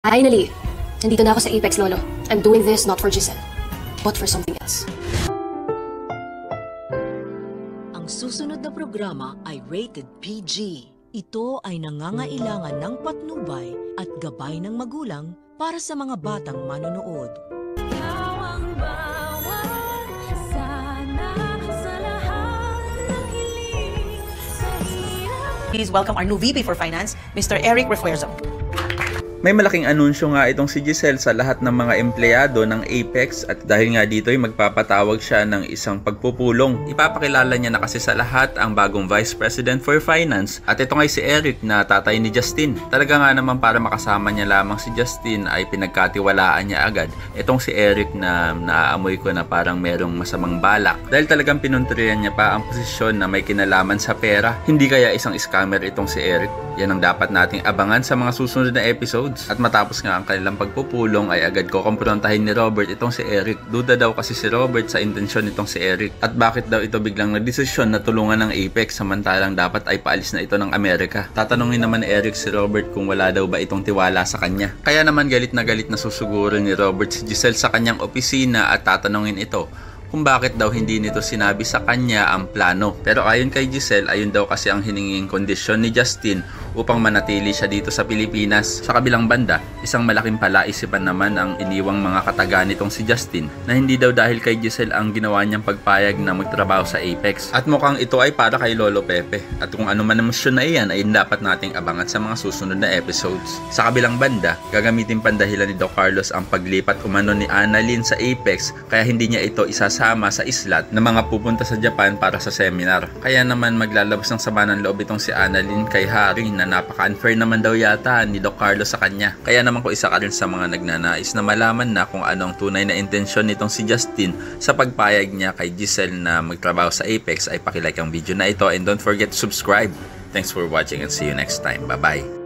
Finally, nandito na ako sa Apex, Lolo. I'm doing this not for Giselle, but for something else. Ang susunod na programa ay rated PG. Ito ay nangangailangan ng patnubay at gabay ng magulang para sa mga batang manonood. Please welcome our new VP for Finance, Mr. Eric Refuerzo. May malaking anunsyo nga itong si Giselle sa lahat ng mga empleyado ng Apex at dahil nga dito ay magpapatawag siya ng isang pagpupulong. Ipapakilala niya na kasi sa lahat ang bagong Vice President for Finance at ito nga si Eric na tatay ni Justin. Talaga nga naman para makasama niya lamang si Justin ay pinagkatiwalaan niya agad. Itong si Eric na naaamoy ko na parang merong masamang balak dahil talagang pinuntriyan niya pa ang posisyon na may kinalaman sa pera. Hindi kaya isang scammer itong si Eric? Yan ang dapat nating abangan sa mga susunod na episodes. At matapos nga ang kanilang pagpupulong ay agad ko kumprontahin ni Robert itong si Eric. Duda daw kasi si Robert sa intensyon nitong si Eric. At bakit daw ito biglang nagdesisyon na tulungan ng Apex samantalang dapat ay paalis na ito ng Amerika. Tatanungin naman ni Eric si Robert kung wala daw ba itong tiwala sa kanya. Kaya naman galit na susuguro ni Robert si Giselle sa kanyang opisina at tatanungin ito kung bakit daw hindi nito sinabi sa kanya ang plano. Pero ayon kay Giselle, ayun daw kasi ang hininging kondisyon ni Justin upang manatili siya dito sa Pilipinas. Sa kabilang banda, isang malaking palaisipan naman ang iniwang mga kataga nitong si Justin na hindi daw dahil kay Giselle ang ginawa niyang pagpayag na magtrabaho sa Apex. At mukhang ito ay para kay Lolo Pepe. At kung ano man ang misyon na iyan ay dapat nating abangan sa mga susunod na episodes. Sa kabilang banda, gagamitin pandahilan ni Doc Carlos ang paglipat umano ni Annalyn sa Apex kaya hindi niya ito isasama sa islat na mga pupunta sa Japan para sa seminar. Kaya naman maglalabas ng sama ng loob itong si Annalyn kay Harry na napaka-unfair naman daw yata ni Doc Carlos sa kanya. Kaya naman kung isa ka rin sa mga nagnanais na malaman na kung ano ang tunay na intensyon nitong si Justin sa pagpayag niya kay Giselle na magtrabaho sa Apex ay pakilike ang video na ito and don't forget to subscribe. Thanks for watching and see you next time. Bye-bye.